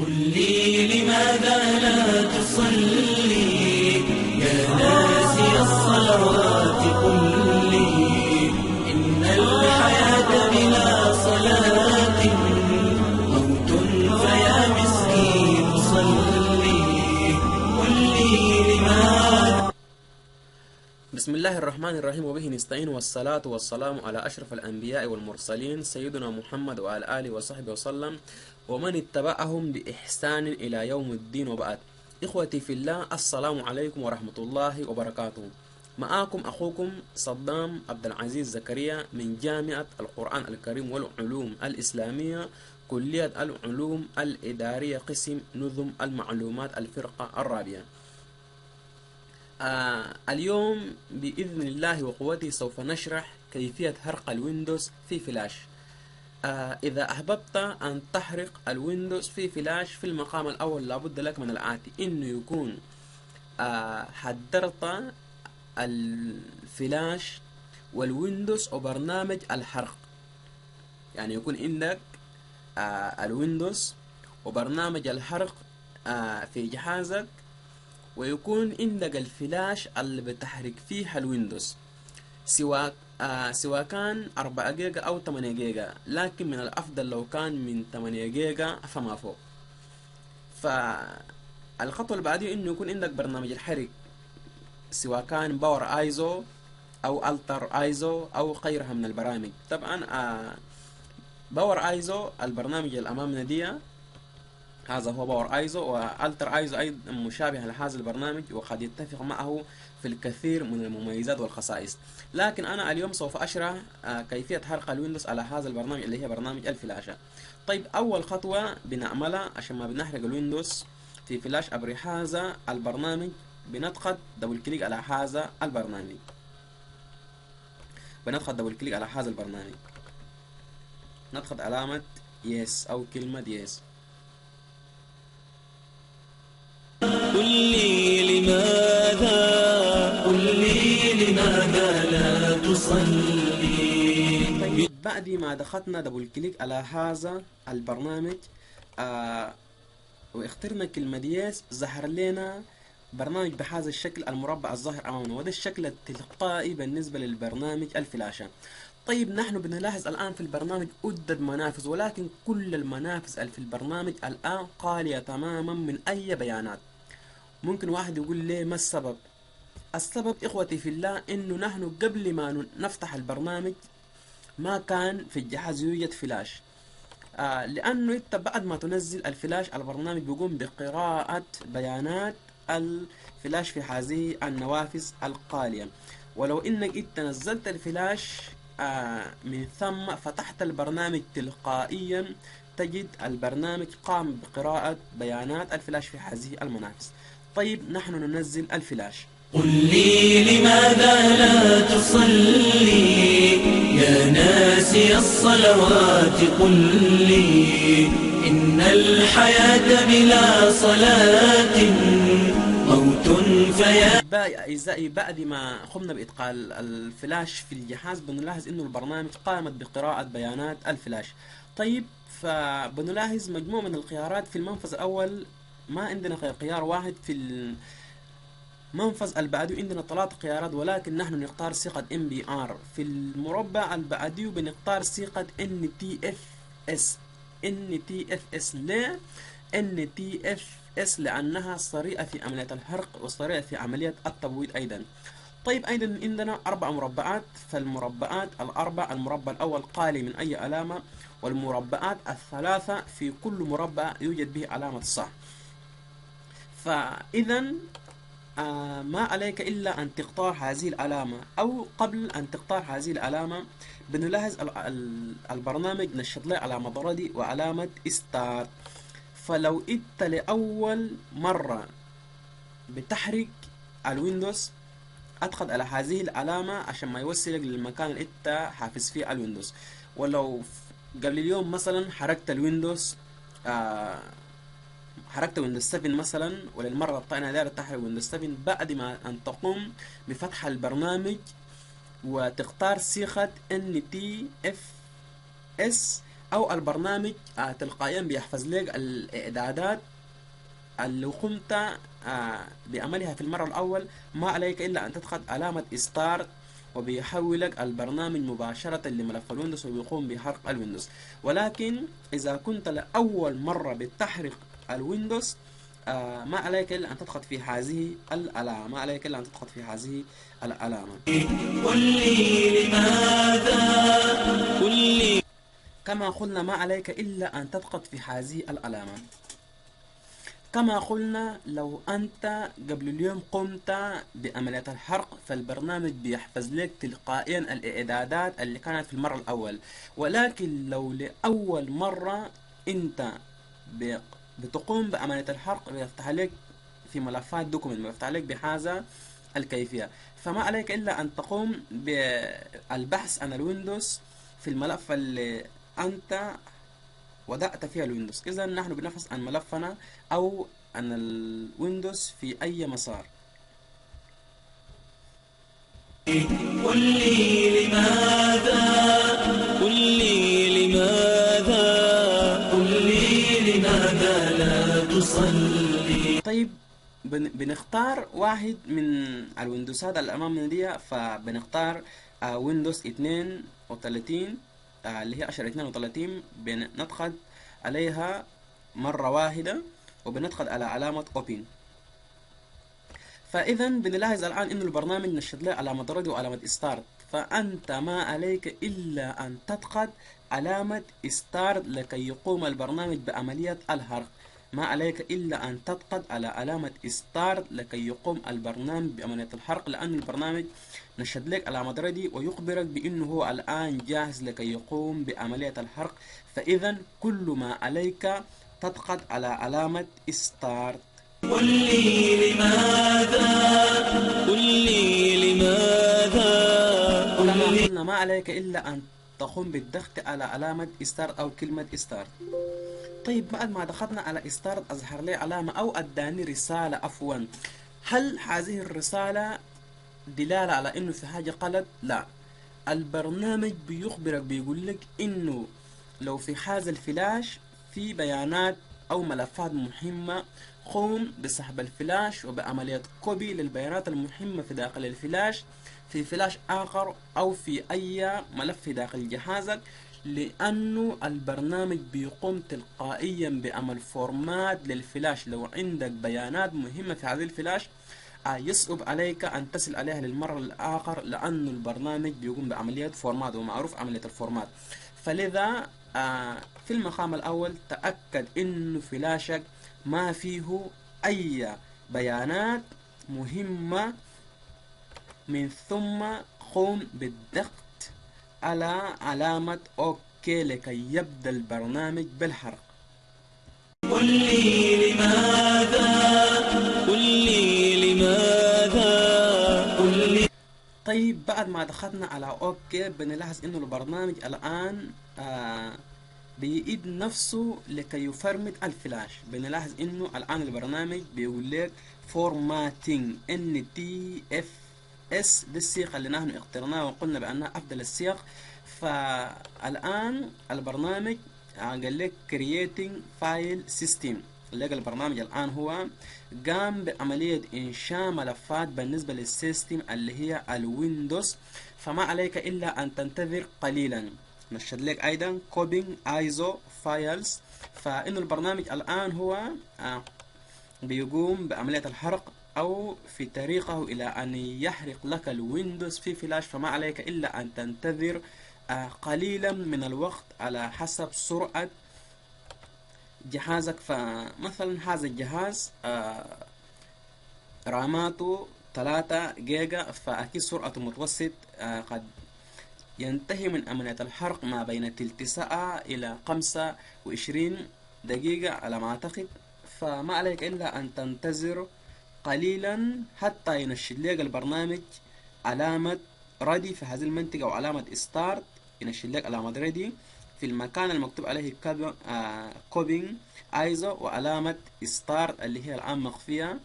قل لي لماذا لا تصلي يا ناسي الصلوات؟ قل لي إن الحياة بلا صلاة موت، فيا مسكين صلي. قل لي لماذا. بسم الله الرحمن الرحيم، وبه نستعين، والصلاة والسلام على أشرف الأنبياء والمرسلين سيدنا محمد وعلى آله وصحبه وسلم ومن اتبعهم بإحسان إلى يوم الدين، وبعد. إخوتي في الله، السلام عليكم ورحمة الله وبركاته. معاكم أخوكم صدام عبد العزيز زكريا من جامعة القرآن الكريم والعلوم الإسلامية، كلية العلوم الإدارية، قسم نظم المعلومات، الفرقة الرابعة. اليوم بإذن الله وقوته سوف نشرح كيفية حرق الويندوز في فلاش. إذا أحببت أن تحرق الويندوز في فلاش، في المقام الأول لابد لك من الآتي: إنه يكون حضرت الفلاش والويندوز وبرنامج الحرق. يعني يكون عندك الويندوز وبرنامج الحرق في جهازك، ويكون عندك الفلاش اللي بتحرك فيه الويندوز، سواء كان 4 جيجا أو 8 جيجا، لكن من الأفضل لو كان من 8 جيجا فما فوق. فالخطوة اللي بعدين إنه يكون عندك برنامج الحرق، سواء كان باور ايزو أو التر ايزو أو غيرها من البرامج. طبعا باور ايزو البرنامج اللي أمامنا دي، هذا هو باور ايزو، والتر ايزو ايضا مشابه لهذا البرنامج وقد يتفق معه في الكثير من المميزات والخصائص. لكن انا اليوم سوف اشرح كيفية حرق الويندوز على هذا البرنامج اللي هي برنامج الفلاشة. طيب، اول خطوة بنعملها عشان ما بنحرق الويندوز في فلاش عبر هذا البرنامج، بنضغط دبل كليك على هذا البرنامج. نضغط علامة يس او كلمة يس. قل لي لماذا لا تصلي. طيب، بعد ما دخلنا دبل كليك على هذا البرنامج واخترنا كلمة يس، ظهر لنا برنامج بهذا الشكل المربع الظاهر أمامنا، وده الشكل التلقائي بالنسبة للبرنامج الفلاشة. طيب، نحن بنلاحظ الآن في البرنامج عدة منافذ، ولكن كل المنافذ اللي في البرنامج الآن خالية تماما من أي بيانات. ممكن واحد يقول لي ما السبب؟ السبب إخوتي في الله إنه نحن قبل ما نفتح البرنامج ما كان في الجهاز يوجد فلاش. لأنه أنت بعد ما تنزل الفلاش، البرنامج بيقوم بقراءة بيانات الفلاش في هذه النوافذ الخالية. ولو إنك أنت نزلت الفلاش من ثم فتحت البرنامج تلقائيا، تجد البرنامج قام بقراءة بيانات الفلاش في هذه المنافذ. طيب، نحن ننزل الفلاش. قل لي لماذا لا تصلي يا ناسي الصلوات؟ قل لي إن الحياة بلا صلاة موت، فيا. أعزائي، بعد ما قمنا بإدخال الفلاش في الجهاز، بنلاحظ إنه البرنامج قامت بقراءة بيانات الفلاش. طيب، فبنلاحظ مجموعة من الخيارات. في المنفذ الأول ما عندنا خيار واحد، في المنفذ البعدي عندنا 3 خيارات، ولكن نحن نختار صيغة MBR. في المربع البعدي بنختار صيغة NTFS. ليه NTFS؟ لأنها سريعة في عملية الحرق وسريعة في عملية التبويض أيضا. طيب، أيضا عندنا 4 مربعات، فالمربعات ال4: المربع الأول خالي من أي علامة، والمربعات ال3 في كل مربع يوجد به علامة صح. فإذا ما عليك إلا أن تختار هذه العلامة، أو قبل أن تختار هذه العلامة بنلاحظ البرنامج نشط لي علامة ضربي وعلامة ستارت. فلو أنت لأول مرة بتحرك الويندوز، أدخل على هذه العلامة عشان ما يوصلك للمكان اللي أنت حافظ فيه الويندوز. ولو قبل اليوم مثلا حركت الويندوز، حركت ويندوز 7 مثلا، وللمرة الثانية داير تحرك ويندوز 7، بعد ما أن تقوم بفتح البرنامج وتختار صيغة NTFS، أو البرنامج تلقائيا بيحفظ لك الإعدادات اللي قمت بعملها في المرة الأول. ما عليك إلا أن تضغط علامة ستارت وبيحولك البرنامج مباشرة لملف الويندوز وبيقوم بحرق الويندوز. ولكن إذا كنت لأول مرة بتحرق الويندوز ما عليك إلا أن تضغط في هذه العلامة، ما عليك إلا أن تضغط في هذه العلامة. قل لي لماذا، قل لي. كما قلنا ما عليك إلا أن تضغط في هذه العلامة. كما قلنا لو أنت قبل اليوم قمت بعملية الحرق فالبرنامج بيحفظ لك تلقائيا الإعدادات اللي كانت في المرة الأول. ولكن لو لأول مرة أنت بتقوم بعملية الحرق بيفتح لك في ملفات دوكومنت، بيفتح لك بهذا الكيفية. فما عليك إلا أن تقوم بالبحث عن الويندوز في الملف اللي أنت وضعت فيها الويندوز. إذا نحن بنبحث عن ملفنا أو عن الويندوز في أي مسار. قل لي لماذا، قل لي لماذا، قل لي لماذا لا تصلي. طيب بنختار واحد من الويندوزات اللي أمامنا دي، فبنختار ويندوز 32 اللي هي 1032. بندخل عليها مرة واحدة وبندخل على علامة Open. فإذا بنلاحظ الآن إنه البرنامج نشد له علامة رد وعلامة ستارت، فأنت ما عليك إلا أن تضغط علامة ستارت لكي يقوم البرنامج بعملية الحرق. ما عليك إلا أن تضغط على علامة ستارت لكي يقوم البرنامج بعملية الحرق، لأن البرنامج نشد لك علامة ردي ويخبرك بأنه هو الآن جاهز لكي يقوم بعملية الحرق. فإذا كل ما عليك تضغط على علامة ستارت. قل لي لماذا، قل لي لماذا، قل كما لي. قلنا ما عليك إلا أن تقوم بالضغط على علامة ستارت أو كلمة ستارت. طيب بعد ما ضغطنا على ستارت أظهر لي علامة أو أداني رسالة عفوا. هل هذه الرسالة دلالة على إنه في حاجة غلط؟ لا، البرنامج بيخبرك بيقول لك إنه لو في هذا الفلاش في بيانات أو ملفات مهمة قوم بسحب الفلاش وبعملية كوبي للبيانات المهمة في داخل الفلاش في فلاش آخر أو في أي ملف داخل جهازك، لأنه البرنامج بيقوم تلقائيا بعمل فورمات للفلاش. لو عندك بيانات مهمة في هذه الفلاش يصعب عليك أن تصل عليها للمرة الآخر، لأنه البرنامج بيقوم بعملية فورمات ومعروف عملية الفورمات. فلذا في المقام الأول تأكد إنه فلاشك ما فيه أي بيانات مهمة، من ثم قم بالضغط على علامة أوكي لكي يبدأ البرنامج بالحرق. قل لي لماذا، قل لي لماذا، قل لي. طيب بعد ما دخلنا على أوكي بنلاحظ إنه البرنامج الآن بيعيد نفسه لكي يفرمت الفلاش. بنلاحظ إنه الآن البرنامج بيقول لك فورماتينج NTFS، دي الصيغة اللي نحن اخترناها وقلنا بأنها أفضل الصيغ. فالآن البرنامج قال لك creating file system. لقى البرنامج الآن هو قام بعملية إنشاء ملفات بالنسبة للسيستم اللي هي الويندوز. فما عليك إلا أن تنتظر قليلا. نشد لك أيضا copying ISO files. فإن البرنامج الآن هو بيقوم بعملية الحرق أو في طريقه إلى أن يحرق لك الويندوز في فلاش. فما عليك إلا أن تنتظر قليلا من الوقت على حسب سرعة جهازك. فمثلا هذا الجهاز راماته 3 جيجا، فأكيد سرعته متوسط قد ينتهي من عملية الحرق ما بين تلت ساعة إلى 25 دقيقة على ما أعتقد. فما عليك إلا أن تنتظر قليلا حتى ينشد لك البرنامج علامة ريدي في هذه المنطقة وعلامة ستارت. ينشد لك علامة ريدي في المكان المكتوب عليه كوبينج ايزو وعلامة ستارت اللي هي الآن مخفية.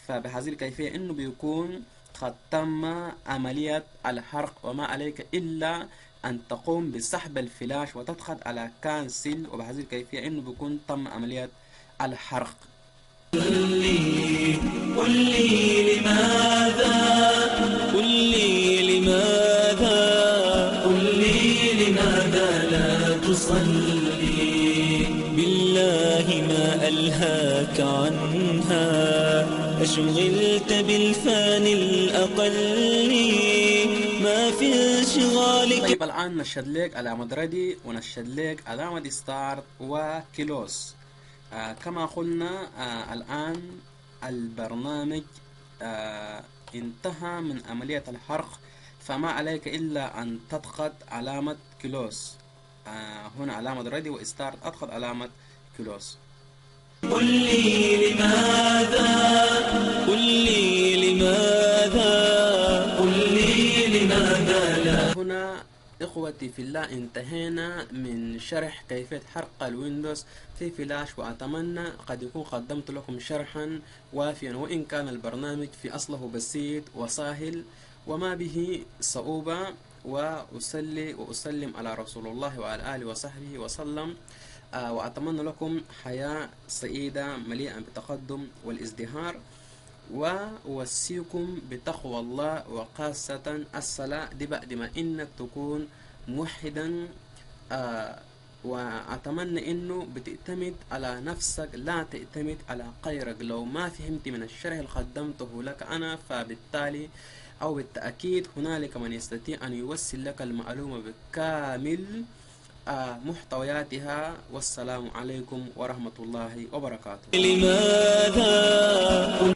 فبهذه الكيفية إنه بيكون قد تم عملية الحرق وما عليك إلا أن تقوم بسحب الفلاش وتضغط على كانسل، وبهذه الكيفية إنه بيكون تم عملية الحرق. قل لي لماذا، قل لي لماذا، قل لي لماذا لا تصلي، بالله ما ألهاك عنها، أشغلت بالفاني الأقل، ما في انشغالك. طيب الآن نشهد لك علامة ريدي ونشهد لك علامة ستارت وكلوز. كما قلنا الآن البرنامج انتهى من عملية الحرق، فما عليك إلا أن تضغط علامة كلوز. هنا علامة ريدي وستارت، أضغط علامة كلوز. قل لي لماذا، قل لي لماذا، قل لي لماذا لا. هنا إخوتي في الله انتهينا من شرح كيفية حرق الويندوز في فلاش، وأتمنى قد يكون قدمت لكم شرحا وافيا، وإن كان البرنامج في أصله بسيط وسهل وما به صعوبة. وأصلي وأسلم على رسول الله وعلى آله وصحبه وسلم. وأتمنى لكم حياة سعيدة مليئة بالتقدم والازدهار، وأوصيكم بتقوى الله، وخاصة الصلاة دي بعد ما إنك تكون موحدا. وأتمنى إنه بتعتمد على نفسك، لا تعتمد على غيرك. لو ما فهمت من الشرح اللي قدمته لك أنا، فبالتالي أو بالتأكيد هنالك من يستطيع أن يوصل لك المعلومة بكامل محتوياتها. والسلام عليكم ورحمة الله وبركاته. لماذا